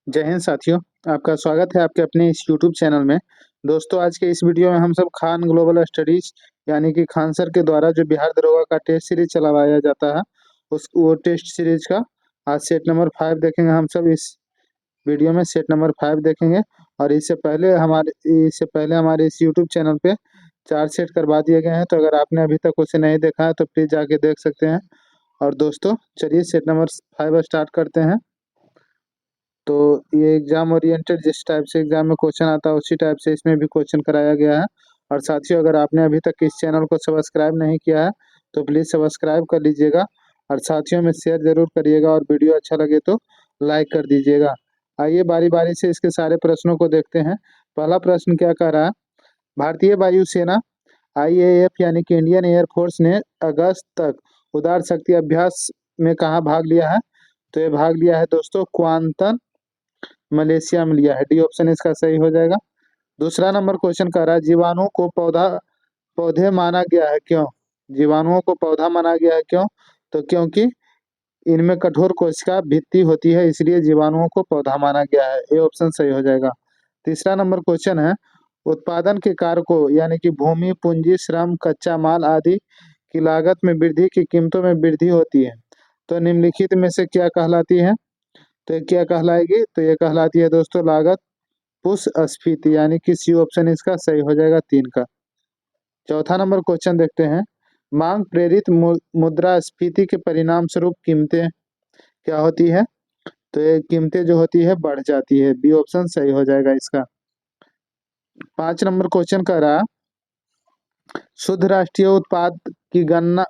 जय हिंद साथियों। आपका स्वागत है आपके अपने इस यूट्यूब चैनल में। दोस्तों, आज के इस वीडियो में हम सब खान ग्लोबल स्टडीज यानी कि खान सर के द्वारा जो बिहार दरोगा का टेस्ट सीरीज चलवाया जाता है उस वो टेस्ट सीरीज का आज सेट नंबर 5 देखेंगे। हम सब इस वीडियो में सेट नंबर 5 देखेंगे। और इससे पहले हमारे इस यूट्यूब चैनल पे 4 सेट करवा दिए गए हैं, तो अगर आपने अभी तक उसे नहीं देखा है तो प्लीज़ जाके देख सकते हैं। और दोस्तों, चलिए सेट नंबर 5 स्टार्ट करते हैं। तो ये एग्जाम ओरिएंटेड जिस टाइप से एग्जाम में क्वेश्चन आता है उसी टाइप से इसमें भी क्वेश्चन कराया गया है। और साथियों, अगर आपने अभी तक इस चैनल को सब्सक्राइब नहीं किया है तो प्लीज़ सब्सक्राइब कर लीजिएगा और साथियों में शेयर जरूर करिएगा और वीडियो अच्छा लगे तो लाइक कर दीजिएगा। आइए बारी बारी से इसके सारे प्रश्नों को देखते हैं। पहला प्रश्न क्या कह रहा है? भारतीय वायुसेना IAF यानी कि इंडियन एयरफोर्स ने अगस्त तक उदार शक्ति अभ्यास में कहाँ भाग लिया है? तो ये भाग लिया है दोस्तों क्वांतन, मलेशिया में लिया है। डी ऑप्शन इसका सही हो जाएगा। दूसरा नंबर क्वेश्चन कह रहा है जीवाणुओं को पौधे माना गया है क्यों? जीवाणुओं को पौधा माना गया है क्यों? तो क्योंकि इनमें कठोर कोशिका भित्ति होती है, इसलिए जीवाणुओं को पौधा माना गया है। ये ऑप्शन सही हो जाएगा। तीसरा नंबर क्वेश्चन है उत्पादन के कारकों यानी कि भूमि, पूंजी, श्रम, कच्चा माल आदि की लागत में वृद्धि की कीमतों में वृद्धि होती है, तो निम्नलिखित में से क्या कहलाती है? तो ये क्या कहलाएगी? तो ये कहलाती है दोस्तों लागत पुष्पस्फीति, यानी कि सी ऑप्शन इसका सही हो जाएगा 3 का। चौथा नंबर क्वेश्चन देखते हैं। मांग प्रेरित मुद्रास्फीति के परिणाम स्वरूप कीमतें क्या होती है? तो ये कीमतें जो होती है बढ़ जाती है। बी ऑप्शन सही हो जाएगा इसका। 5 नंबर क्वेश्चन कह रहा शुद्ध राष्ट्रीय उत्पाद की गणना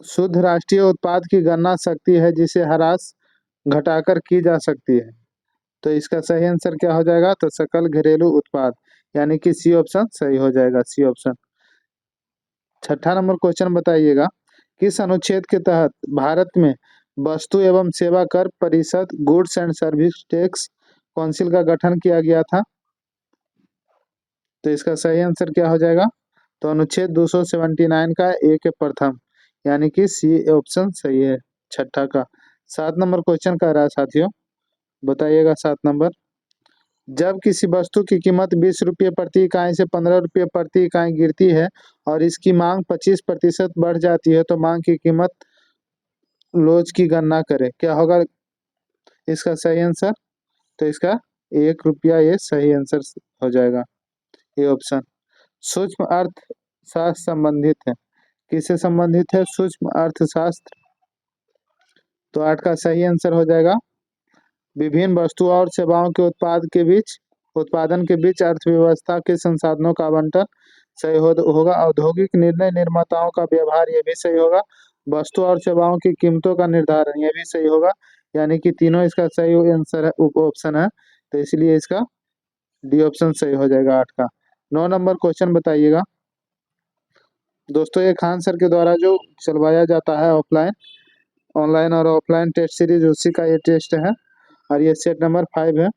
शुद्ध राष्ट्रीय उत्पाद की गणना शक्ति है जिसे ह्रास घटाकर की जा सकती है, तो इसका सही आंसर क्या हो जाएगा? तो सकल घरेलू उत्पाद, यानी कि सी ऑप्शन सही हो जाएगा। C option. छठा नंबर क्वेश्चन बताइएगा किस अनुच्छेद के तहत भारत में वस्तु एवं सेवा कर परिषद goods and service tax council का गठन किया गया था? तो इसका सही आंसर क्या हो जाएगा? तो अनुच्छेद 279 का ए के प्रथम, यानी कि सी ऑप्शन सही है छठा का। 7 नंबर क्वेश्चन कह रहा है साथियों, बताइएगा 7 नंबर। जब किसी वस्तु की कीमत 20 रुपये प्रति इकाई से 15 रुपये प्रति इकाई गिरती है और इसकी मांग 25% बढ़ जाती है, तो मांग की कीमत लोच की गणना करें, क्या होगा इसका सही आंसर? तो इसका 1 रुपया ये सही आंसर हो जाएगा। ये ऑप्शन। सूक्ष्म अर्थशास्त्र संबंधित है, किससे संबंधित है? सूक्ष्म अर्थशास्त्र। तो 8 का सही आंसर हो जाएगा विभिन्न वस्तुओं और सेवाओं के उत्पादन के बीच अर्थव्यवस्था के संसाधनों का आवंटन सही होगा। औद्योगिक निर्णय निर्माताओं का व्यवहार, ये भी सही होगा। वस्तु और सेवाओं की कीमतों का निर्धारण, ये भी सही होगा। यानी कि तीनों इसका सही आंसर है, ऑप्शन है, तो इसलिए इसका डी ऑप्शन सही हो जाएगा 8 का। 9 नंबर क्वेश्चन बताइएगा दोस्तों। ये खान सर के द्वारा जो चलवाया जाता है ऑनलाइन और ऑफलाइन टेस्ट सीरीज, उसी का ये टेस्ट है और ये सेट नंबर 5 है।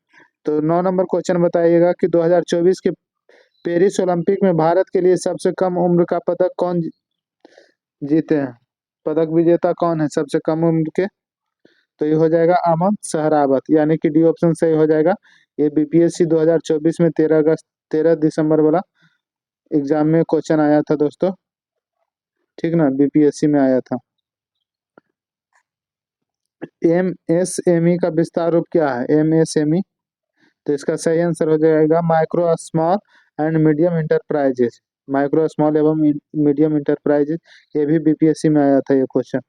तो 9 नंबर क्वेश्चन बताइएगा कि 2024 के पेरिस ओलंपिक में भारत के लिए सबसे कम उम्र का पदक कौन जीते हैं? पदक विजेता कौन है सबसे कम उम्र के? तो ये हो जाएगा अमन सहरावत, यानी कि डी ऑप्शन सही हो जाएगा। ये बीपीएससी 2024 में 13 दिसंबर वाला एग्जाम में क्वेश्चन आया था दोस्तों, ठीक ना, बीपीएससी में आया था। MSME का विस्तार रूप क्या है? MSME, तो इसका सही आंसर हो जाएगा micro small and medium enterprises. Micro small एवं मीडियम इंटरप्राइजेस, ये भी बीपीएससी में आया था ये क्वेश्चन।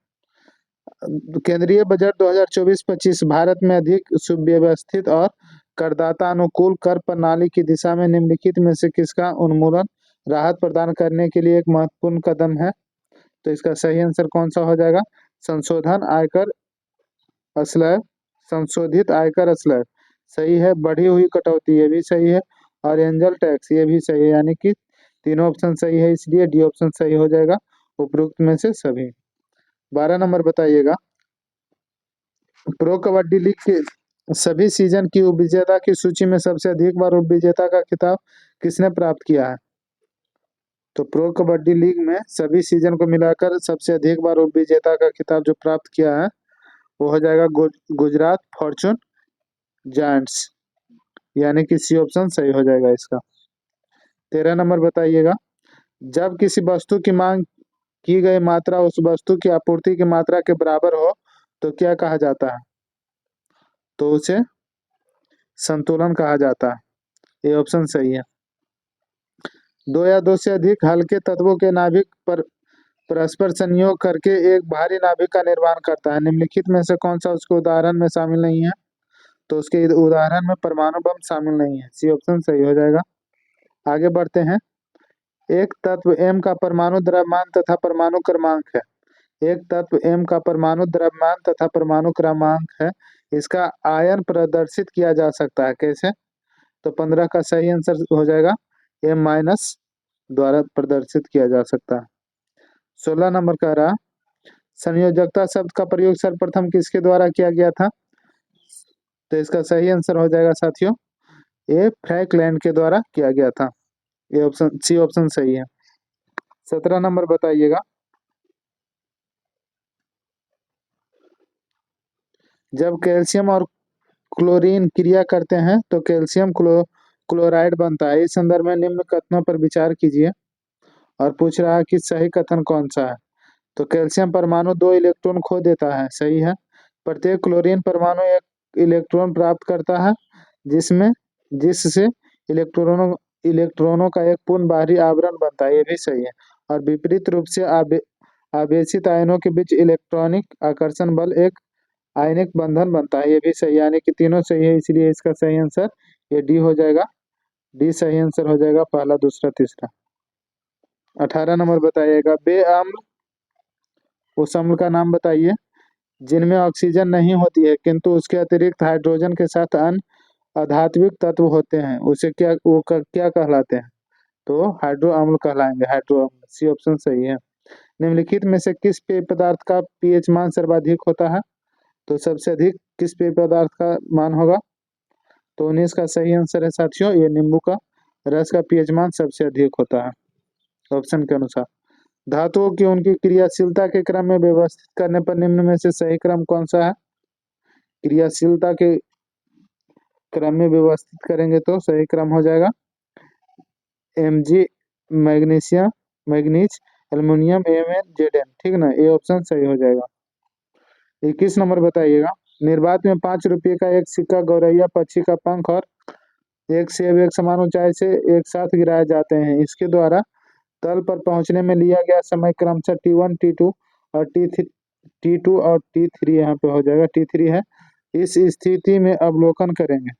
केंद्रीय बजट 2024-25 भारत में अधिक सुव्यवस्थित और करदाता अनुकूल कर प्रणाली की दिशा में निम्नलिखित में से किसका उन्मूलन राहत प्रदान करने के लिए एक महत्वपूर्ण कदम है? तो इसका सही आंसर कौन सा हो जाएगा? संशोधित आयकर स्लैब सही है। बढ़ी हुई कटौती, ये भी सही है। और एंजल टैक्स, ये भी सही है, यानी कि तीनों ऑप्शन सही है, इसलिए डी ऑप्शन सही हो जाएगा उपरोक्त में से सभी। 12 नंबर बताइएगा प्रो कबड्डी लीग के सभी सीजन की उपविजेता की सूची में सबसे अधिक बार उपविजेता का खिताब किसने प्राप्त किया है? तो प्रो कबड्डी लीग में सभी सीजन को मिलाकर सबसे अधिक बार उपविजेता का खिताब जो प्राप्त किया है वो हो जाएगा गुजरात फॉर्चून जायंट्स, यानी कि सी ऑप्शन सही हो जाएगा इसका। 13 नंबर बताइएगा, जब किसी वस्तु की मांग की गई मात्रा उस वस्तु की आपूर्ति की मात्रा के बराबर हो तो क्या कहा जाता है? तो उसे संतुलन कहा जाता है। ये ऑप्शन सही है। दो या दो से अधिक हल्के तत्वों के नाभिक पर परस्पर संयोग करके एक भारी नाभिक का निर्माण करता है। निम्नलिखित में से कौन सा उसके उदाहरण में शामिल नहीं है? तो उसके उदाहरण में परमाणु बम शामिल नहीं है। सी ऑप्शन सही हो जाएगा। आगे बढ़ते हैं। एक तत्व M का परमाणु द्रव्यमान तथा परमाणु क्रमांक है। एक तत्व M का परमाणु द्रव्यमान तथा परमाणु क्रमांक है। इसका आयन प्रदर्शित किया जा सकता है, कैसे? तो 15 का सही आंसर हो जाएगा M- द्वारा प्रदर्शित किया जा सकता है। 16 नंबर कह रहा, संयोजकता शब्द का प्रयोग सर्वप्रथम किसके द्वारा किया गया था? तो इसका सही आंसर हो जाएगा साथियों, ये फ्रैंकलैंड के द्वारा किया गया था। ये ऑप्शन सी ऑप्शन सही है। 17 नंबर बताइएगा, जब कैल्शियम और क्लोरीन क्रिया करते हैं तो कैल्शियम क्लोराइड बनता है। इस संदर्भ में निम्न कथनों पर विचार कीजिए। और पूछ रहा है कि सही कथन कौन सा है? तो कैल्शियम परमाणु 2 इलेक्ट्रॉन खो देता है, सही है। प्रत्येक क्लोरीन परमाणु एक इलेक्ट्रॉन प्राप्त करता है, जिसमें जिससे इलेक्ट्रॉनों इलेक्ट्रॉनों का एक पूर्ण बाहरी आवरण बनता है, ये भी सही है। और विपरीत रूप से आवेशित आयनों के बीच इलेक्ट्रॉनिक आकर्षण बल एक आयनिक बंधन बनता है, ये भी सही है। यानी कि तीनों सही है, इसलिए इसका सही आंसर ये डी हो जाएगा। डी सही आंसर हो जाएगा, पहला दूसरा तीसरा। 18 नंबर बताइएगा, बे अम्ल उस अम्ल का नाम बताइए जिनमें ऑक्सीजन नहीं होती है किंतु उसके अतिरिक्त हाइड्रोजन के साथ अन्य अधात्विक तत्व होते हैं, उसे क्या कहलाते हैं? तो हाइड्रो अम्ल कहलाएंगे, हाइड्रो अम्ल। सी ऑप्शन सही है। निम्नलिखित में से किस पेय पदार्थ का पीएच मान सर्वाधिक होता है? तो सबसे अधिक किस पेय पदार्थ का मान होगा? तो 19 का सही आंसर है साथियों, ये नींबू का रस का पीएच मान सबसे अधिक होता है, ऑप्शन के अनुसार। धातुओं की उनकी क्रियाशीलता के क्रम में व्यवस्थित करने पर निम्न में से सही क्रम कौन सा है? क्रियाशीलता के क्रम में व्यवस्थित करेंगे तो सही क्रम हो जाएगा Mg magnesium manganese aluminium Mn Zn, ठीक ना? ये ऑप्शन सही हो जाएगा। 21 नंबर बताइएगा, निर्वात में 5 रुपये का एक सिक्का गौरैया पक्षी का पंख और एक सेब एक समान ऊंचाई से एक साथ गिराए जाते हैं। इसके द्वारा तल पर पहुंचने में लिया गया समय क्रमशः T1 T2 और T2 और T3 यहाँ पे हो जाएगा, T3 है। इस स्थिति में अवलोकन करेंगे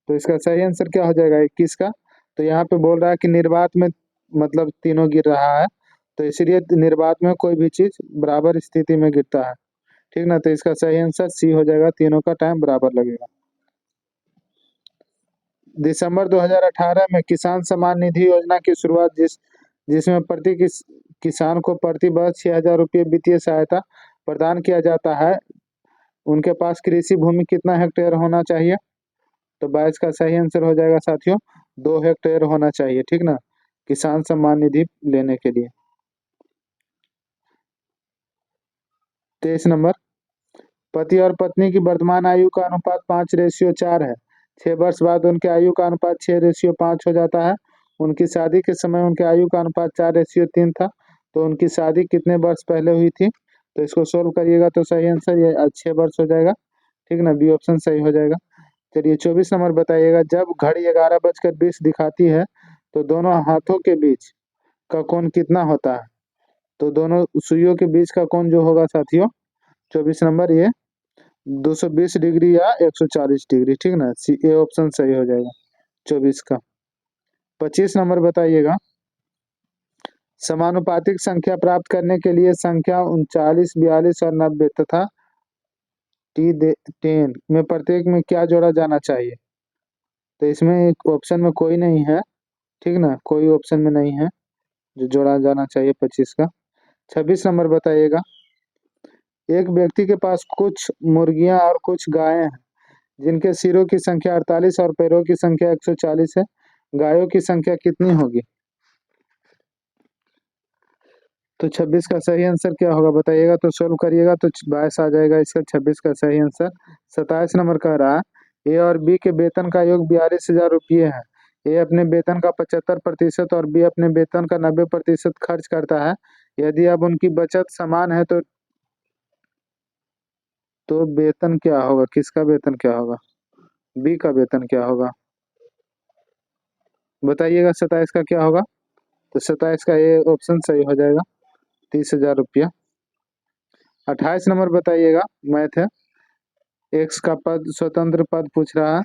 तो इसका सही आंसर क्या हो जाएगा 21 का? तो यहाँ पे बोल रहा है कि निर्वात में मतलब तीनों गिर रहा है, तो इसलिए निर्वात में कोई भी चीज बराबर स्थिति में गिरता है, ठीक ना? तो इसका सही आंसर सी हो जाएगा, तीनों का टाइम बराबर लगेगा। दिसंबर 2018 में किसान सम्मान निधि योजना की शुरुआत जिसमें प्रति किसान को प्रति वर्ष 6,000 रुपये वित्तीय सहायता प्रदान किया जाता है, उनके पास कृषि भूमि कितना हेक्टेयर होना चाहिए? तो 22 का सही आंसर हो जाएगा साथियों, 2 हेक्टेयर होना चाहिए, ठीक ना, किसान सम्मान निधि लेने के लिए। 23 नंबर, पति और पत्नी की वर्तमान आयु का अनुपात 5:4 है। 6 वर्ष बाद उनके आयु का अनुपात 6:5 हो जाता है। उनकी शादी के समय उनके आयु का अनुपात 4:3 था। तो उनकी शादी कितने वर्ष पहले हुई थी? तो इसको सोल्व करिएगा तो सही आंसर ये 6 वर्ष हो जाएगा, ठीक ना? बी ऑप्शन सही हो जाएगा। चलिए 24 नंबर बताइएगा, जब घड़ी 11:20 दिखाती है तो दोनों हाथों के बीच का कोण कितना होता है? तो दोनों सुइयों के बीच का कोण जो होगा साथियों 24 नंबर, ये 220 डिग्री या 140 डिग्री, ठीक ना? सी ए ऑप्शन सही हो जाएगा 24 का। 25 नंबर बताइएगा, समानुपातिक संख्या प्राप्त करने के लिए संख्या 39, 42 और 90 तथा T10 में प्रत्येक में क्या जोड़ा जाना चाहिए? तो इसमें एक ऑप्शन में कोई नहीं है, ठीक ना, कोई ऑप्शन में नहीं है जो जोड़ा जाना चाहिए 25 का। 26 नंबर बताइएगा, एक व्यक्ति के पास कुछ मुर्गियां और कुछ गायें हैं जिनके सिरों की संख्या 48 और पैरों की संख्या 140 है। गायों की संख्या कितनी होगी? तो 26 का सही आंसर क्या होगा बताइएगा, तो सोल्व करिएगा तो 22 आ जाएगा इसका 26 का सही आंसर। 27 नंबर कह रहा है ए और बी के वेतन का योग 42,000 रुपये है। ए अपने वेतन का 75% और बी अपने वेतन का 90% खर्च करता है। यदि अब उनकी बचत समान है तो वेतन क्या होगा, किसका वेतन क्या होगा, बी का वेतन क्या होगा बताइएगा। 27 का क्या होगा, तो 27 का ये ऑप्शन सही हो जाएगा, 30,000 रुपया। 28 नंबर बताइएगा, मैथ है। एक्स का पद स्वतंत्र पद पूछ रहा है,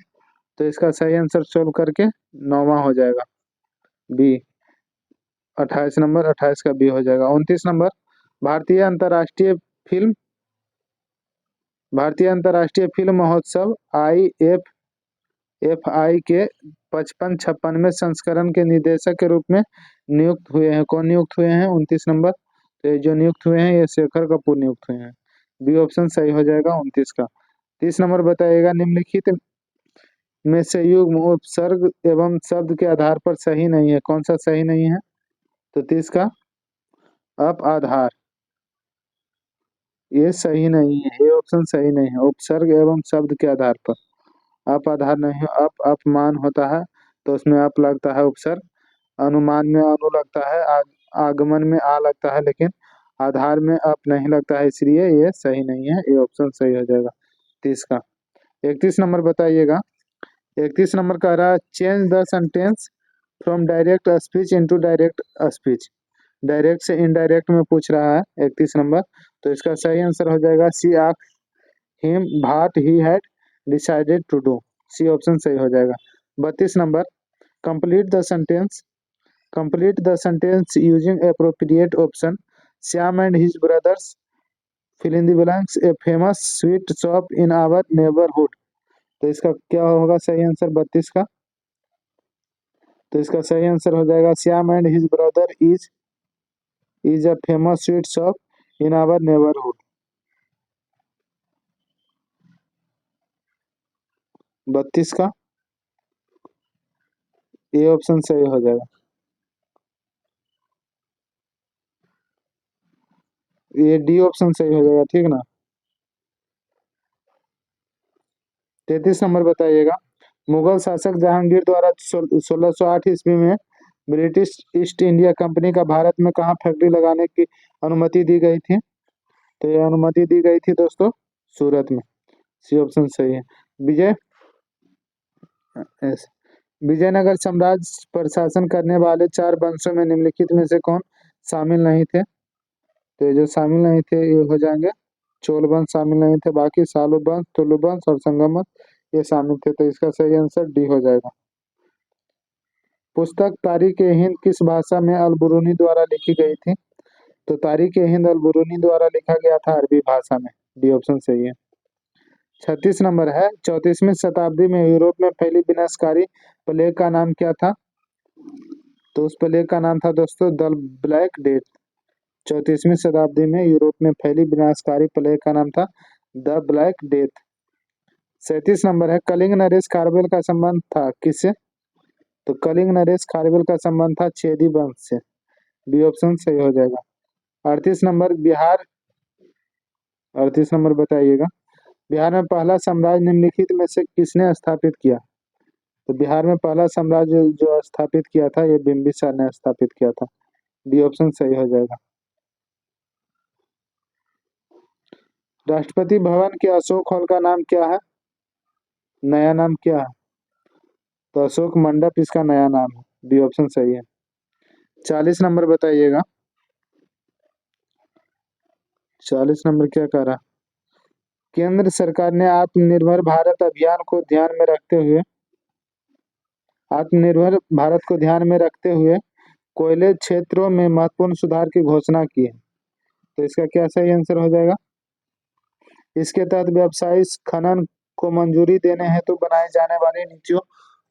तो इसका सही आंसर सोल्व करके 9वां हो जाएगा बी। 28 नंबर 28 का बी हो जाएगा। 29 नंबर, भारतीय अंतर्राष्ट्रीय फिल्म भारतीय अंतर्राष्ट्रीय फिल्म महोत्सव IFFI के 55-56वें संस्करण के निदेशक के रूप में नियुक्त हुए हैं। कौन नियुक्त हुए हैं 29 नंबर, तो ये जो नियुक्त हुए हैं ये शेखर कपूर नियुक्त हुए हैं। बी ऑप्शन सही हो जाएगा 29 का। 30 नंबर बताइएगा, निम्नलिखित में से युग्म उपसर्ग एवं शब्द के आधार पर सही नहीं है, कौन सा सही नहीं है, तो 30 का अप आधार, ये सही नहीं है, ये ऑप्शन सही नहीं है। उपसर्ग एवं शब्द के आधार पर अप आधार नहीं है। अपमान होता है तो उसमें अप लगता है उपसर्ग, अनुमान में अनु लगता है, आगमन में आ लगता है, लेकिन आधार में अप नहीं लगता है, इसलिए ये सही नहीं है, ये ऑप्शन सही हो जाएगा 30 का। 31 नंबर बताइएगा, 31 नंबर कह रहा है change the sentence from direct speech into direct speech. Direct से इनडायरेक्ट में पूछ रहा है 31 नंबर, तो इसका सही आंसर हो जाएगा C asked him what he had decided to do, C option सही हो जाएगा। 32 number, complete the sentence complete the sentence using appropriate option. Shyam and his brothers fill in the blanks a famous sweet shop in our neighbourhood, तो इसका क्या होगा सही answer 32 का, तो इसका सही आंसर हो जाएगा Shyam and his brother is a famous sweet shop in our neighbourhood. 32 का ये ऑप्शन सही हो जाएगा, ये डी ऑप्शन सही हो जाएगा, ठीक ना। 33 नंबर बताइएगा, मुगल शासक जहांगीर द्वारा 1608 ईस्वी में ब्रिटिश ईस्ट इंडिया कंपनी का भारत में कहाँ फैक्ट्री लगाने की अनुमति दी गई थी, तो ये अनुमति दी गई थी दोस्तों सूरत में, सी ऑप्शन सही है। विजय एस विजयनगर साम्राज्य पर शासन करने वाले 4 वंशों में निम्नलिखित में से कौन शामिल नहीं थे, तो ये जो शामिल नहीं थे ये हो जाएंगे, चोल वंश शामिल नहीं थे, बाकी सालु वंश, तुलु वंश और संगम वंश ये शामिल थे, तो इसका सही आंसर डी हो जाएगा। पुस्तक तारीख ए हिंद किस भाषा में अल बुरूनी द्वारा लिखी गई थी, तो तारीख ए हिंद अल बुरूनी द्वारा लिखा गया था अरबी भाषा में, डी ऑप्शन सही है। 36 नंबर है, 34वीं शताब्दी में यूरोप में फैली विनाशकारी प्लेग का नाम क्या था, तो उस प्लेग का नाम था दोस्तों द ब्लैक डेथ। 34वीं शताब्दी में यूरोप में फैली विनाशकारी प्लेग का नाम था द ब्लैक डेथ। 37 नंबर है, कलिंग नरेश खारवेल का संबंध था किससे, तो कलिंग नरेश खारवेल का संबंध था चेदी वंश से, बी ऑप्शन सही हो जाएगा। 38 नंबर बिहार 38 नंबर बताइएगा, बिहार में पहला साम्राज्य निम्नलिखित में से किसने स्थापित किया, तो बिहार में पहला साम्राज्य जो स्थापित किया था ये बिम्बिसार ने स्थापित किया था, डी ऑप्शन सही हो जाएगा। राष्ट्रपति भवन के अशोक हॉल का नाम क्या है, नया नाम क्या है, तो अशोक मंडप इसका नया नाम है, बी ऑप्शन सही है। 40 नंबर बताइएगा, 40 नंबर क्या कह रहा, केंद्र सरकार ने आत्मनिर्भर भारत को ध्यान में रखते हुए कोयले क्षेत्रों में महत्वपूर्ण सुधार की घोषणा की है, तो इसका क्या सही आंसर हो जाएगा। इसके तहत व्यवसायिक खनन को मंजूरी देने हेतु बनाए जाने वाली नीतियों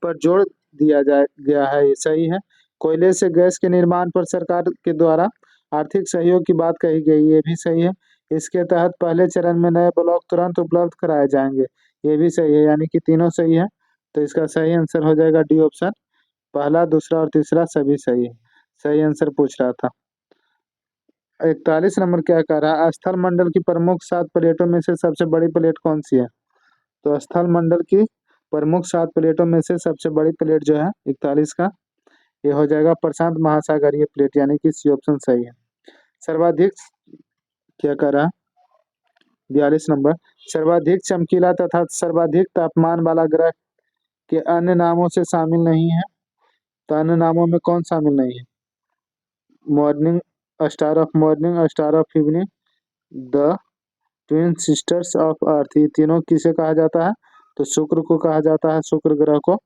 पर जोर दिया गया है, ये सही है। कोयले से गैस के निर्माण पर सरकार के द्वारा आर्थिक सहयोग की बात कही गई, ये भी सही है। इसके तहत पहले चरण में नए ब्लॉक तुरंत उपलब्ध कराए जाएंगे, ये भी सही है, यानी कि तीनों सही है, तो इसका सही आंसर हो जाएगा डी ऑप्शन, पहला दूसरा और तीसरा सभी सही है, सही आंसर पूछ रहा था। 41 नंबर क्या कह रहा है, स्थल मंडल की प्रमुख 7 प्लेटों में से सबसे बड़ी प्लेट कौन सी है? तो स्थल मंडल की प्रमुख 7 प्लेटों में से सबसे बड़ी प्लेट जो है 41 का, ये हो जाएगा प्रशांत महासागरीय प्लेट, यानी कि सी ऑप्शन सही है। सर्वाधिक क्या कह रहा है, 42 नंबर, सर्वाधिक चमकीला तथा सर्वाधिक तापमान वाला ग्रह के अन्य नामों से शामिल नहीं है, तो अन्य नामों में कौन शामिल नहीं है? Morning star of morning, star of evening, the twin sisters of earth, ये तीनों किसे कहा जाता है? तो शुक्र को कहा जाता है, शुक्र ग्रह को।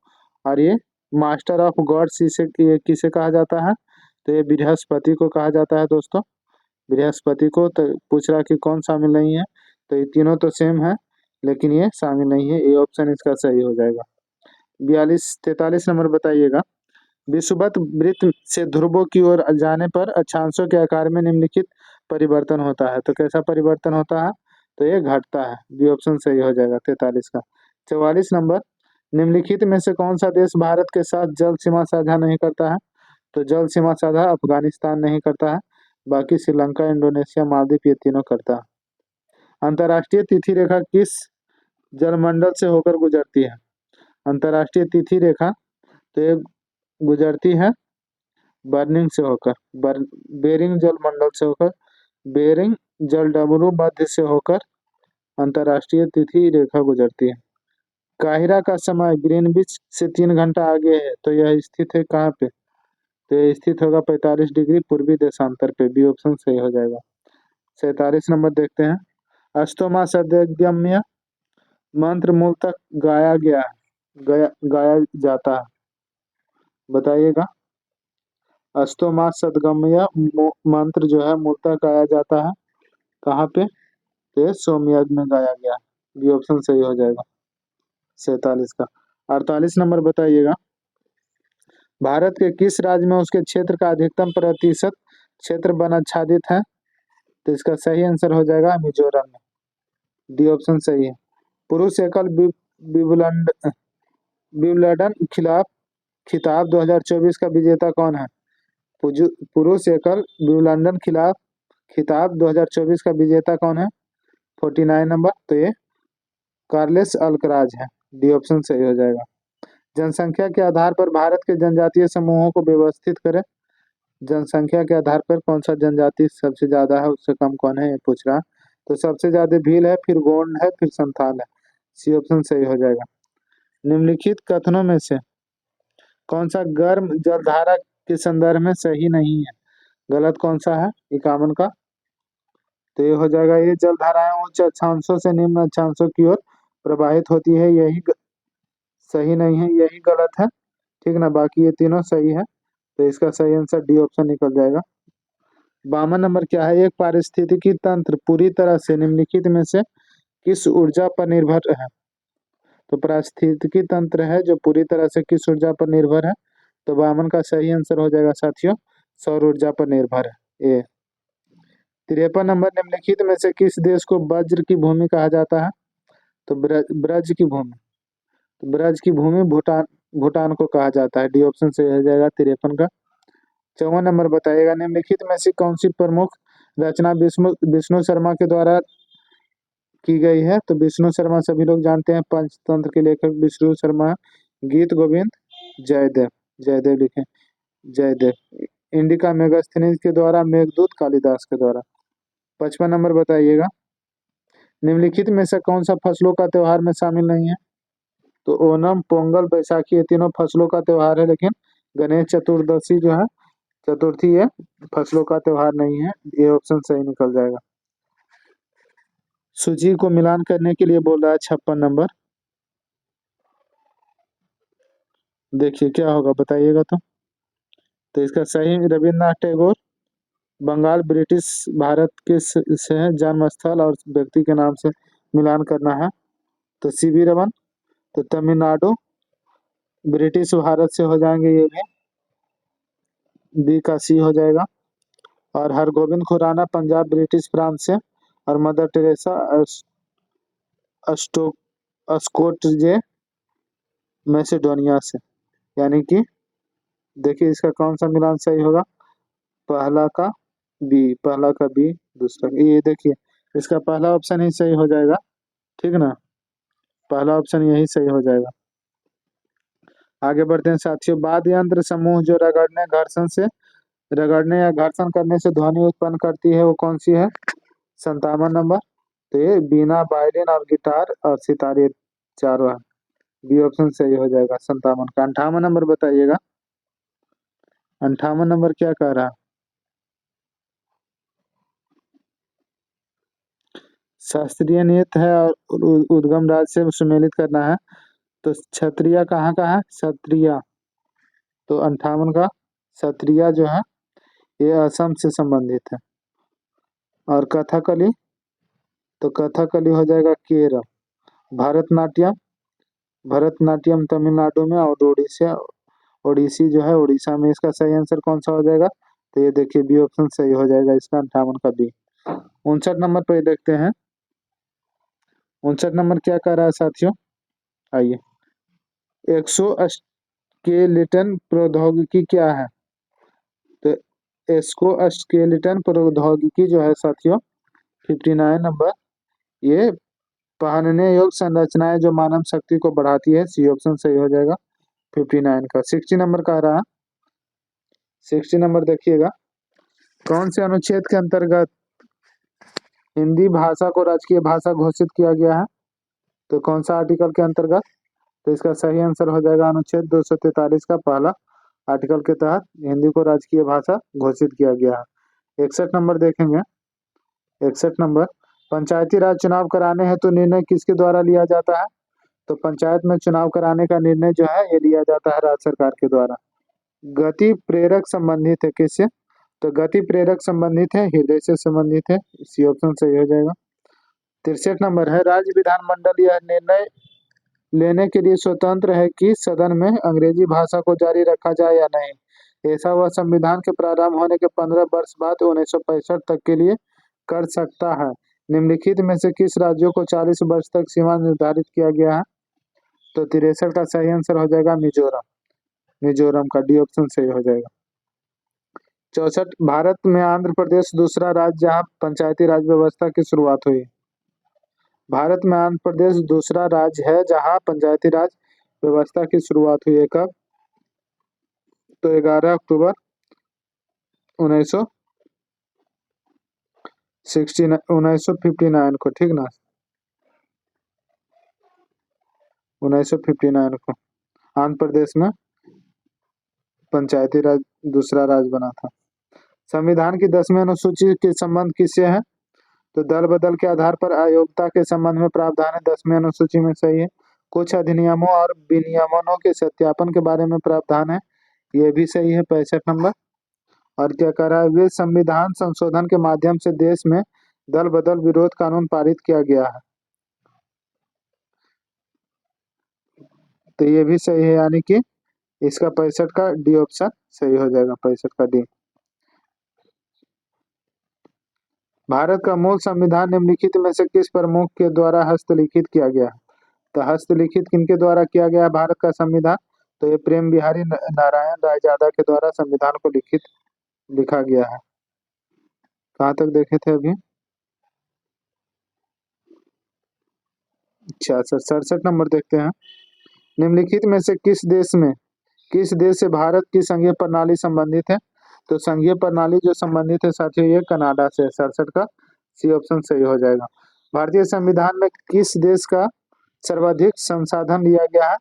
और ये मास्टर ऑफ गॉड्स इसे ये किसे कहा जाता है? तो ये बृहस्पति को कहा जाता है दोस्तों, बृहस्पति को। तो पूछ रहा कि कौन शामिल नहीं है, तो ये तीनों तो सेम है लेकिन ये शामिल नहीं है, ये ऑप्शन इसका सही हो जाएगा। 43 नंबर बताइएगा, विषुवत वृत्त से ध्रुवों की ओर जाने पर अक्षांशों के आकार में निम्नलिखित परिवर्तन होता है, तो कैसा परिवर्तन होता है? तो ये घटता है, बी ऑप्शन सही हो जाएगा 43 का। 44 नंबर, निम्नलिखित में से कौन सा देश भारत के साथ जल सीमा साझा नहीं करता है? तो जल सीमा साझा अफगानिस्तान नहीं करता है, बाकी श्रीलंका, इंडोनेशिया, मालदीव, ये तीनों करता है। अंतर्राष्ट्रीय तिथि रेखा किस जलमंडल से होकर गुजरती है? अंतर्राष्ट्रीय तिथि रेखा तो ये गुजरती है बर्निंग से होकर, बेरिंग जल मंडल से होकर, बेरिंग जल डमरू मध्य से होकर अंतर्राष्ट्रीय तिथि रेखा गुजरती है। काहिरा का समय ग्रीनविच से 3 घंटा आगे है, तो यह स्थित है कहाँ पे? तो यह स्थित होगा 45 डिग्री पूर्वी देशांतर पे, बी ऑप्शन सही हो जाएगा। 47 नंबर देखते हैं, अष्टमा सदगम्य मंत्र मूल तक गाया जाता है, बताइएगा। अष्टमा सदगम्य मंत्र जो है मूलतः गाया जाता है कहाँ पे? तो ये सोमयाग में गाया गया, बी ऑप्शन सही हो जाएगा 47 का। 48 नंबर बताइएगा, भारत के किस राज्य में उसके क्षेत्र का अधिकतम प्रतिशत क्षेत्र वन आच्छादित है? तो इसका सही आंसर हो जाएगा मिजोरम में, डी ऑप्शन सही है। पुरुष एकल विंबलडन खिताब 2024 का विजेता कौन है? पुरुष एकल विंबलडन खिताब 2024 का विजेता कौन है? 49 नंबर, तो ये कार्लेस अल्कराज है, डी ऑप्शन सही हो जाएगा। जनसंख्या के आधार पर भारत के जनजातीय समूहों को व्यवस्थित करें, जनसंख्या के आधार पर कौन सा जनजाति सबसे ज्यादा है, उससे कम कौन है, ये पूछ रहा। तो सबसे ज्यादा भील है, फिर गोंड है, फिर संथाल है, सी ऑप्शन सही हो जाएगा। निम्नलिखित कथनों में से कौन सा गर्म जलधारा के संदर्भ में सही नहीं है? गलत कौन सा है 51 का? तो ये हो जाएगा, ये जलधाराएं उच्च अक्षांशों से निम्न अक्षांशों की ओर प्रवाहित होती है, यही सही नहीं है, यही गलत है, ठीक ना, बाकी ये तीनों सही है, तो इसका सही आंसर डी ऑप्शन निकल जाएगा। 52 नंबर क्या है, एक पारिस्थितिकी तंत्र पूरी तरह से निम्नलिखित में से किस ऊर्जा पर निर्भर है? तो पारिस्थितिकी तंत्र है जो पूरी तरह से किस ऊर्जा पर निर्भर है? तो 52 का सही आंसर हो जाएगा साथियों, सौर ऊर्जा पर निर्भर है ए। 53 नंबर, निम्नलिखित में से किस देश को वज्र की भूमि कहा जाता है? तो ब्रज की भूमि, तो ब्रज की भूमि भूटान भूटान को कहा जाता है, डी ऑप्शन से हो जाएगा 53 का। 54 नंबर बताइएगा, निम्नलिखित में से कौन सी प्रमुख रचना विष्णु विष्णु शर्मा के द्वारा की गई है? तो विष्णु शर्मा सभी लोग जानते हैं, पंचतंत्र के लेखक विष्णु शर्मा। गीत गोविंद जयदेव, जयदेव लिखे, जयदेव। इंडिका मेगास्थनीज के द्वारा, मेघदूत कालिदास के द्वारा। 55 नंबर बताइएगा, निम्नलिखित में से कौन सा फसलों का त्योहार में शामिल नहीं है? तो ओणम, पोंगल, बैसाखी, ये तीनों फसलों का त्योहार है, लेकिन गणेश चतुर्दशी जो है, चतुर्थी, ये फसलों का त्योहार नहीं है, ये ऑप्शन सही निकल जाएगा। सूची को मिलान करने के लिए बोल रहा है 56 नंबर, देखिए क्या होगा बताइएगा। तो इसका सही रविन्द्रनाथ टैगोर, बंगाल ब्रिटिश भारत के से है, जन्म स्थल और व्यक्ति के नाम से मिलान करना है। तो सीवी रमन, तो तमिलनाडु ब्रिटिश भारत से हो जाएंगे, ये भी बी का सी हो जाएगा। और हरगोविंद खुराना पंजाब ब्रिटिश प्रांत से, और मदर टेरेसा अस्टो स्कोटजे मैसेडोनिया से, यानी कि देखिए इसका कौन सा मिलान सही होगा, पहला का बी, पहला का बी, दूसरा का ये देखिए, इसका पहला ऑप्शन ही सही हो जाएगा। ठीक ना, पहला ऑप्शन यही सही हो जाएगा। आगे बढ़ते हैं साथियों। वाद्य यंत्र समूह जो रगड़ने या घर्षण करने से ध्वनि उत्पन्न करती है वो कौन सी है? 57 नंबर। तो ये बीना, वायलिन और गिटार और सितार, ये चारों है। बी ऑप्शन सही हो जाएगा 57 का। 58 नंबर बताइएगा, 58 नंबर क्या कह रहा है? शास्त्रीय नृत्य है और उद्गम राज्य से सुमेलित करना है। तो क्षत्रिया कहाँ का है? क्षत्रिया। तो 58 का क्षत्रिया जो है ये असम से संबंधित है। और कथकली, तो कथकली हो जाएगा केरल। भरतनाट्यम, भरतनाट्यम तमिलनाडु में। और ओडिशा, ओडिसी जो है उड़ीसा में। इसका सही आंसर कौन सा हो जाएगा? तो ये देखिए बी ऑप्शन सही हो जाएगा इसका, 58 का बी। 59 नंबर पे देखते हैं। 59 नंबर क्या कह रहा है साथियों? आइए, एक्सो स्केलेटन प्रौद्योगिकी क्या है? तो एस्को स्केलेटन प्रौद्योगिकी जो है साथियों, 59 नंबर, ये पहनने योग्य संरचनाएं जो मानव शक्ति को बढ़ाती है। सी ऑप्शन सही हो जाएगा 59 का। 60 नंबर कह रहा है। 60 नंबर देखिएगा, कौन से अनुच्छेद के अंतर्गत हिंदी भाषा को राजकीय भाषा घोषित किया गया है? तो कौन सा आर्टिकल के अंतर्गत? तो इसका सही आंसर हो जाएगा अनुच्छेद 243 का पहला आर्टिकल के तहत हिंदी को राजकीय भाषा घोषित किया गया है। 61 नंबर देखेंगे। 61 नंबर, पंचायती राज चुनाव कराने हेतु निर्णय किसके द्वारा लिया जाता है? तो पंचायत में चुनाव कराने का निर्णय जो है ये लिया जाता है राज्य सरकार के द्वारा। गति प्रेरक संबंधित है किससे? तो गति प्रेरक संबंधित है हृदय से संबंधित है। सी ऑप्शन सही हो जाएगा। 63 नंबर है, राज्य विधानमंडल यह निर्णय लेने के लिए स्वतंत्र है कि सदन में अंग्रेजी भाषा को जारी रखा जाए या नहीं। ऐसा वह संविधान के प्रारंभ होने के 15 वर्ष बाद 1965 तक के लिए कर सकता है। निम्नलिखित में से किस राज्यों को 40 वर्ष तक सीमा निर्धारित किया गया है? तो 63 का सही आंसर हो जाएगा मिजोरम। मिजोरम का डी ऑप्शन सही हो जाएगा। 64, भारत में आंध्र प्रदेश दूसरा राज्य जहां पंचायती राज व्यवस्था की शुरुआत हुई। भारत में आंध्र प्रदेश दूसरा राज्य है जहां पंचायती राज व्यवस्था की शुरुआत हुई है। कब? तो 11 अक्टूबर 1959 को। ठीक ना, 1959 को आंध्र प्रदेश में पंचायती राज दूसरा राज्य बना था। संविधान की 10वीं अनुसूची के संबंध किससे है? तो दल बदल के आधार पर अयोग्यता के संबंध में प्रावधान है 10वीं अनुसूची में। सही है। कुछ अधिनियमों और विनियमनों के सत्यापन के बारे में प्रावधान है, ये भी सही है 65 नंबर। और क्या कह रहा है? वे संविधान संशोधन के माध्यम से देश में दल बदल विरोध कानून पारित किया गया है। तो ये भी सही है, यानी कि इसका 65 का डी ऑप्शन सही हो जाएगा, 65 का डी। भारत का मूल संविधान निम्नलिखित में से किस प्रमुख के द्वारा हस्तलिखित किया गया है? तो हस्तलिखित किनके द्वारा किया गया भारत का संविधान? तो ये प्रेम बिहारी नारायण रायजादा के द्वारा संविधान को लिखा गया है। कहाँ तक देखे थे अभी? अच्छा सर, 67 नंबर देखते हैं। निम्नलिखित में से किस देश से भारत की संघीय प्रणाली संबंधित है? तो संघीय प्रणाली जो संबंधित है साथियों ये कनाडा से। 67 का सी ऑप्शन सही हो जाएगा। भारतीय संविधान में किस देश का सर्वाधिक संसाधन लिया गया है?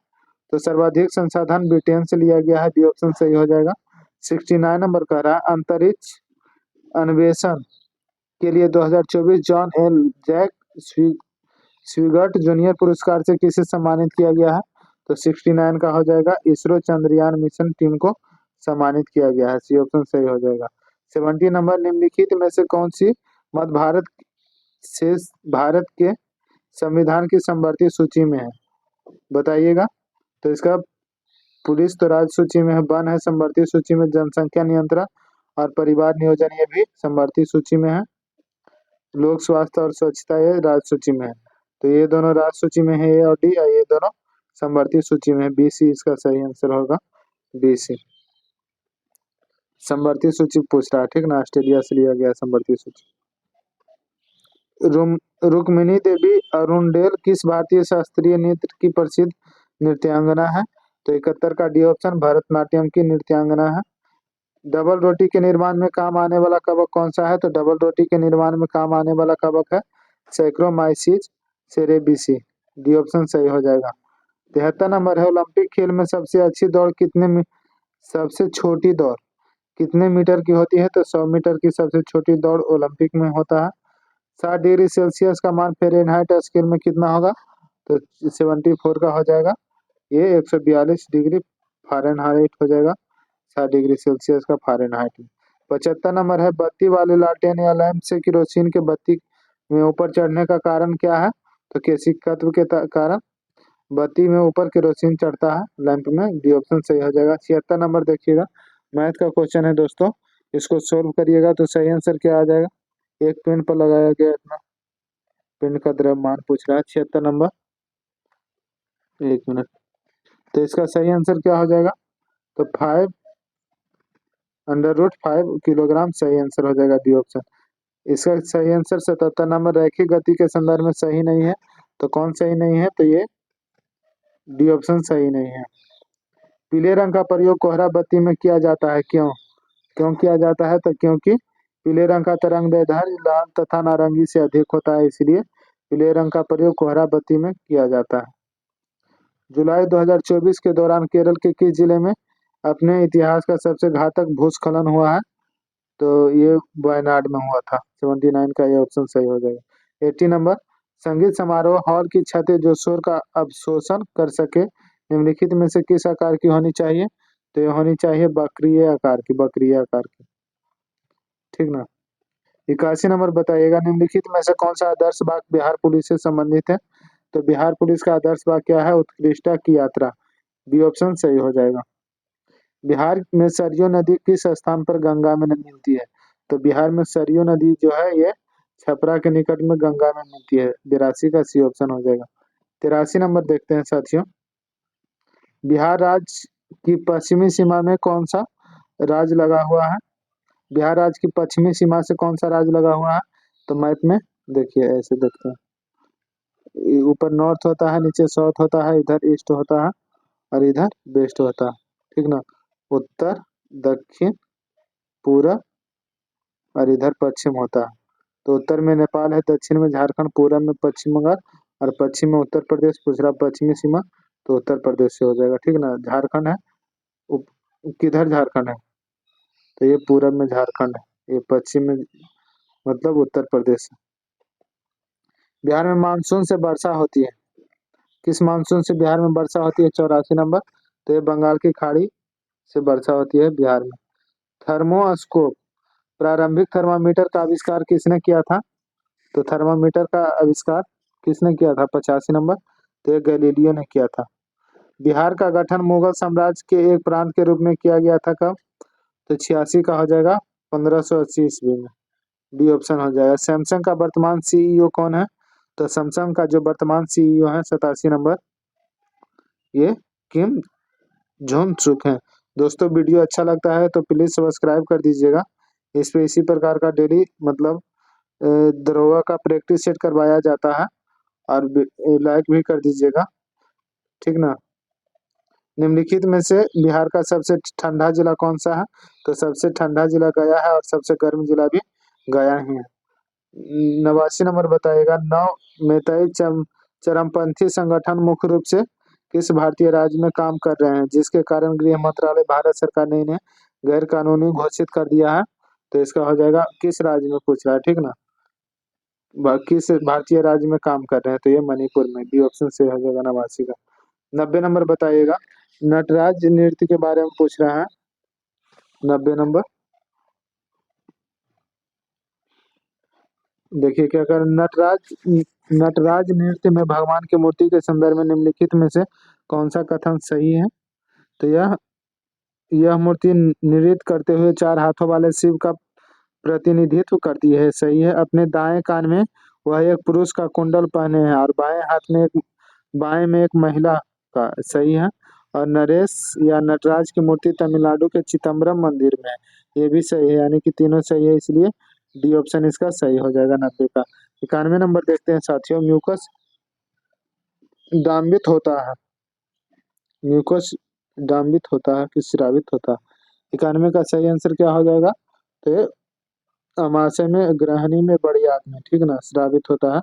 तो सर्वाधिक संसाधन ब्रिटेन से लिया गया है। बी ऑप्शन सही हो जाएगा। 69 नंबर कह रहा है, अंतरिक्ष अन्वेषण के लिए 2024 जॉन एल जैक स्विगर्ट जूनियर पुरस्कार से किसे सम्मानित किया गया है? तो 69 का हो जाएगा, इसरो चंद्रयान मिशन टीम को सम्मानित किया गया है। सी ऑप्शन सही हो जाएगा। 70 नंबर, निम्नलिखित में से कौन सी मध्य भारत से भारत के संविधान की समवर्ती सूची में है? बताइएगा। तो इसका पुलिस तो राज्य सूची में है, वन है समवर्ती सूची में, जनसंख्या नियंत्रण और परिवार नियोजन ये भी समवर्ती सूची में है, लोक स्वास्थ्य और स्वच्छता ये राज्य सूची में है। तो ये दोनों राज्य सूची में है, ए और डी, और ये दोनों समवर्ती सूची में है। बी सी इसका सही आंसर होगा, बी सी। संवर्ती सूची पूछ रहा है, ठीक ना, ऑस्ट्रेलिया से लिया गया संवर्ती सूची। रुक्मिणी देवी अरुणडेल किस भारतीय शास्त्रीय नृत्य की प्रसिद्ध नृत्यांगना है? तो 71 का डी ऑप्शन भरतनाट्यम की नृत्यांगना है। डबल रोटी के निर्माण में काम आने वाला कवक कौन सा है? तो डबल रोटी के निर्माण में काम आने वाला कवक है सैक्रोमाइसिस सेरेबिसी। डी ऑप्शन सही हो जाएगा। 73 नंबर है, ओलंपिक खेल में सबसे अच्छी दौड़ सबसे छोटी दौड़ कितने मीटर की होती है? तो 100 मीटर की सबसे छोटी दौड़ ओलंपिक में होता है। 60 डिग्री सेल्सियस का मान फ़ारेनहाइट स्केल में कितना होगा? तो 74 का हो जाएगा। ये 142 डिग्री फ़ारेनहाइट हो जाएगा। 60 डिग्री सेल्सियस का फ़ारेनहाइट में। 75 नंबर है, बत्ती वाले लालटेन या लैंप से केरोसिन के बत्ती में ऊपर चढ़ने का कारण क्या है? तो केशिकत्व के कारण बत्ती में ऊपर केरोसिन चढ़ता है लैंप में। डी ऑप्शन सही हो जाएगा। 76 नंबर देखिएगा, मैथ का क्वेश्चन है दोस्तों, इसको सोल्व करिएगा तो सही आंसर क्या आ जाएगा? एक पिंड पर लगाया गया इतना पिंड का द्रव्यमान पूछ रहा है। 76 नंबर, एक मिनट, तो इसका सही आंसर क्या हो जाएगा? तो 5√5 किलोग्राम सही आंसर हो जाएगा, डी ऑप्शन। इसका सही आंसर 77 नंबर, रैखिक गति के संदर्भ में सही नहीं है। तो कौन सही नहीं है? तो ये डी ऑप्शन सही नहीं है। पीले रंग का प्रयोग कोहरा बत्ती में किया जाता है, क्यों? क्यों किया जाता है? तो क्योंकि पीले रंग का तरंगदैर्ध्य लाल तथा नारंगी से अधिक होता है, इसलिए पीले रंग का प्रयोग कोहरा बत्ती में किया जाता है। जुलाई 2024 के दौरान केरल के किस जिले में अपने इतिहास का सबसे घातक भूस्खलन हुआ है? तो ये वायनाड में हुआ था। 79 का ये ऑप्शन सही हो जाएगा। 80 नंबर, संगीत समारोह हॉल की छतें जो शोर का अवशोषण कर सके निम्नलिखित में से किस आकार की होनी चाहिए? तो ये होनी चाहिए वक्रीय आकार की, वक्रीय आकार की, ठीक ना। 81 नंबर बताइएगा, निम्नलिखित में से कौन सा आदर्श वाक्य बिहार पुलिस से संबंधित है? तो बिहार पुलिस का आदर्श वाक्य क्या है? उत्कृष्टता की यात्रा। बी ऑप्शन सही हो जाएगा। बिहार में सरयू नदी किस स्थान पर गंगा में मिलती है? तो बिहार में सरयू नदी जो है ये छपरा के निकट में गंगा में मिलती है। 82 का सी ऑप्शन हो जाएगा। 83 नंबर देखते हैं साथियों, बिहार राज्य की पश्चिमी सीमा में कौन सा राज्य लगा हुआ है? बिहार राज्य की पश्चिमी सीमा से कौन सा राज्य लगा हुआ है? तो मैप में देखिए, ऐसे देखते हैं, ऊपर नॉर्थ होता है, नीचे साउथ होता है, इधर ईस्ट होता है और इधर वेस्ट होता है, ठीक ना। उत्तर, दक्षिण, पूरब और इधर पश्चिम होता है। तो उत्तर में नेपाल है, दक्षिण में झारखंड, पूरब में पश्चिम बंगाल और पश्चिम में उत्तर प्रदेश। पूछ रहा पश्चिमी सीमा, तो उत्तर प्रदेश से हो जाएगा, ठीक ना। झारखंड है, किधर झारखंड है? तो ये पूरब में झारखंड है, ये पश्चिम में मतलब उत्तर प्रदेश है। बिहार में मानसून से वर्षा होती है, किस मानसून से बिहार में वर्षा होती है? 84 नंबर, तो ये बंगाल की खाड़ी से वर्षा होती है बिहार में। थर्मोस्कोप, प्रारंभिक थर्मामीटर का आविष्कार किसने किया था? तो थर्मामीटर का आविष्कार किसने किया था? 85 नंबर, तो ये गैलीलियो ने किया था। बिहार का गठन मुगल साम्राज्य के एक प्रांत के रूप में किया गया था कब? तो 86 का हो जाएगा, 1580 ईस्वी में। डी ऑप्शन हो जाएगा। सैमसंग का वर्तमान सीईओ कौन है? तो सैमसंग का जो वर्तमान सीईओ है 87 नंबर, ये किम जोन सुक है। दोस्तों वीडियो अच्छा लगता है तो प्लीज सब्सक्राइब कर दीजिएगा। इस पे इसी प्रकार का डेली मतलब दरोगा का प्रैक्टिस सेट करवाया जाता है, और लाइक भी कर दीजिएगा, ठीक ना। निम्नलिखित में से बिहार का सबसे ठंडा जिला कौन सा है? तो सबसे ठंडा जिला गया है और सबसे गर्म जिला भी गया ही है। 89 नंबर बताइएगा, नव मेतई चरमपंथी संगठन मुख्य रूप से किस भारतीय राज्य में काम कर रहे हैं, जिसके कारण गृह मंत्रालय भारत सरकार ने इन्हें गैर कानूनी घोषित कर दिया है? तो इसका हो जाएगा, किस राज्य में पूछ रहा है, ठीक ना। किस भारतीय राज्य में काम कर रहे हैं? तो ये मणिपुर में। बी ऑप्शन से हो जाएगा 89 का। 90 नंबर बताइएगा, नटराज नृत्य के बारे में पूछ रहा है। 90 नंबर देखिए क्या कर, नटराज नृत्य में भगवान की मूर्ति के संदर्भ में निम्नलिखित में से कौन सा कथन सही है? तो यह मूर्ति नृत्य करते हुए चार हाथों वाले शिव का प्रतिनिधित्व करती है, सही है। अपने दाएं कान में वह एक पुरुष का कुंडल पहने हैं और बाएं में एक महिला का, सही है। और नरेश या नटराज की मूर्ति तमिलनाडु के चिदम्बरम मंदिर में है। ये भी सही है, यानी कि तीनों सही है, इसलिए डी ऑप्शन इसका सही हो जाएगा 90 का। 91 नंबर देखते हैं साथियों। म्यूकस डांबित होता है, म्यूकस डांबित होता है कि स्रावित होता है? 91 का सही आंसर क्या हो जाएगा? तो ये अमाशय में, ग्रहणी में, बड़ी आग में, ठीक ना, स्रावित होता है।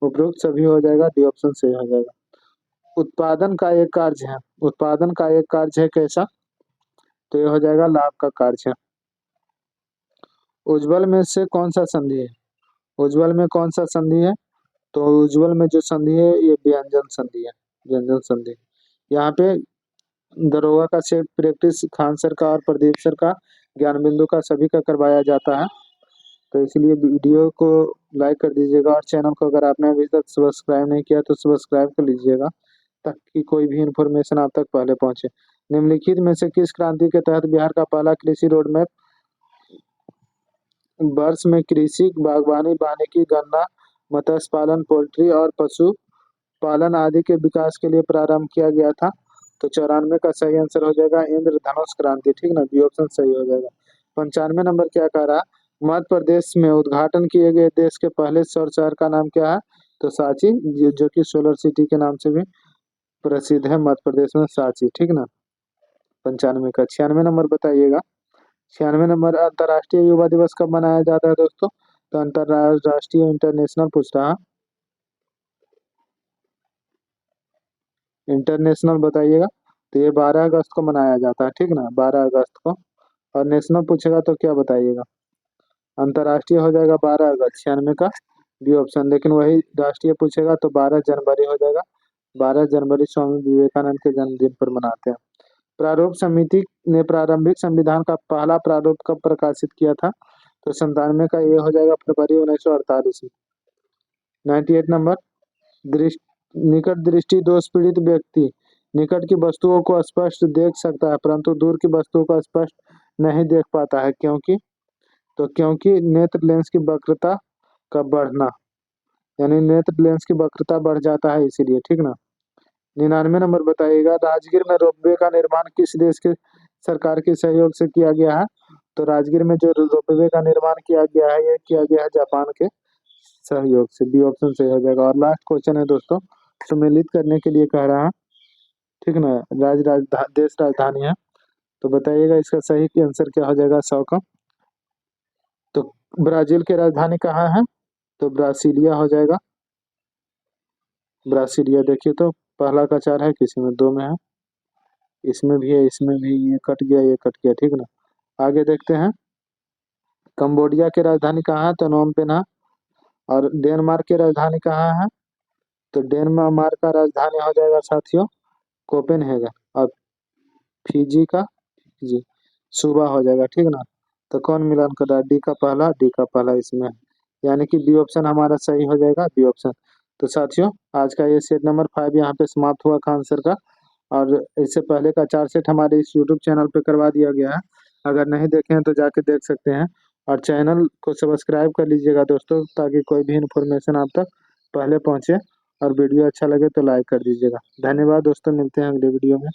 उपरोक्त सभी हो जाएगा, डी ऑप्शन सही हो जाएगा। उत्पादन का एक कार्य है, उत्पादन का एक कार्य है कैसा? तो ये हो जाएगा लाभ का कार्य है। उज्ज्वल में से कौन सा संधि है? उज्ज्वल में कौन सा संधि है? तो उज्ज्वल में जो संधि है ये व्यंजन संधि है, व्यंजन संधि। यहाँ पे दरोगा का सेट प्रैक्टिस खान सर का और प्रदीप सर का, ज्ञान बिंदु का, सभी का करवाया जाता है। तो इसलिए वीडियो को लाइक कर दीजिएगा और चैनल को अगर आपने अभी तक सब्सक्राइब नहीं किया तो सब्सक्राइब कर लीजिएगा, ताकि कोई भी इन्फॉर्मेशन आप तक पहले पहुंचे। निम्नलिखित में से किस क्रांति के तहत बिहार का पहला कृषि रोड मैप वर्ष में कृषि, बागवानी, वानिकी, गन्ना, मत्स्य पालन, पोल्ट्री और पशु पालन आदि के विकास के लिए प्रारंभ किया गया था? तो 94 का सही आंसर हो जाएगा इंद्रधनुष क्रांति, ठीक ना, बी ऑप्शन सही हो जाएगा। 95 नंबर क्या कह रहा? मध्य प्रदेश में उद्घाटन किए गए देश के पहले सौर शहर का नाम क्या है? तो सांची, जो कि सोलर सिटी के नाम से भी प्रसिद्ध है, मध्य प्रदेश में सांची, ठीक ना। 95 का। 96 नंबर बताइएगा। 96 नंबर, अंतर्राष्ट्रीय युवा दिवस कब मनाया जाता है दोस्तों? तो अंतर्राष्ट्रीय, इंटरनेशनल पूछ रहा, इंटरनेशनल बताइएगा। तो ये 12 अगस्त को मनाया जाता है, ठीक ना, 12 अगस्त को। और नेशनल पूछेगा तो क्या बताइएगा? अंतर्राष्ट्रीय हो जाएगा 12 अगस्त, 96 का बी ऑप्शन। लेकिन वही राष्ट्रीय पूछेगा तो 12 जनवरी हो जाएगा। 12 जनवरी स्वामी विवेकानंद के जन्मदिन पर मनाते हैं। प्रारूप समिति ने प्रारंभिक संविधान का पहला प्रारूप कब प्रकाशित किया था? तो 97 का ये हो जाएगा फरवरी 1948 में। 98 नंबर, निकट दृष्टि दोष पीड़ित व्यक्ति निकट की वस्तुओं को स्पष्ट देख सकता है परंतु दूर की वस्तुओं को स्पष्ट नहीं देख पाता है, क्योंकि? तो क्योंकि नेत्र लेंस की वक्रता का बढ़ना, यानी नेत्र लेंस की वक्रता बढ़ जाता है, इसीलिए, ठीक ना। 99 नंबर बताइएगा। राजगीर में रोपवे का निर्माण किस देश के सरकार के सहयोग से किया गया है? तो राजगीर में जो रोपवे का निर्माण किया गया है, ये किया गया है जापान के सहयोग से, बी ऑप्शन सही हो जाएगा। और लास्ट क्वेश्चन है दोस्तों, सम्मिलित करने के लिए कह रहा है, ठीक ना, देश राजधानी है। तो बताइएगा इसका सही आंसर क्या हो जाएगा 100 का? तो ब्राजील की राजधानी कहाँ है? तो ब्रासिलिया हो जाएगा, ब्रासिलिया। देखिए तो पहला का 4 है, किसी में 2 में है, इसमें भी है, इसमें भी, ये कट गया, ये कट गया, ठीक ना। आगे देखते हैं। कंबोडिया की राजधानी कहाँ है? तो नोम पेन्हा। और डेनमार्क की राजधानी कहाँ है? तो डेनमार्क का राजधानी हो जाएगा साथियों कोपेनहेगन। और फिजी का, जी, सुबह हो जाएगा, ठीक ना। तो कौन मिलान कर रहा है? डी का पहला, डी का पहला इसमें है। यानी कि बी ऑप्शन हमारा सही हो जाएगा, बी ऑप्शन। तो साथियों आज का ये सेट नंबर 5 यहाँ पे समाप्त हुआ खान सर का। और इससे पहले का 4 सेट हमारे इस यूट्यूब चैनल पे करवा दिया गया है, अगर नहीं देखे हैं तो जाके देख सकते हैं। और चैनल को सब्सक्राइब कर लीजिएगा दोस्तों, ताकि कोई भी इन्फॉर्मेशन आप तक पहले पहुंचे। और वीडियो अच्छा लगे तो लाइक कर दीजिएगा। धन्यवाद दोस्तों, मिलते हैं अगले वीडियो में।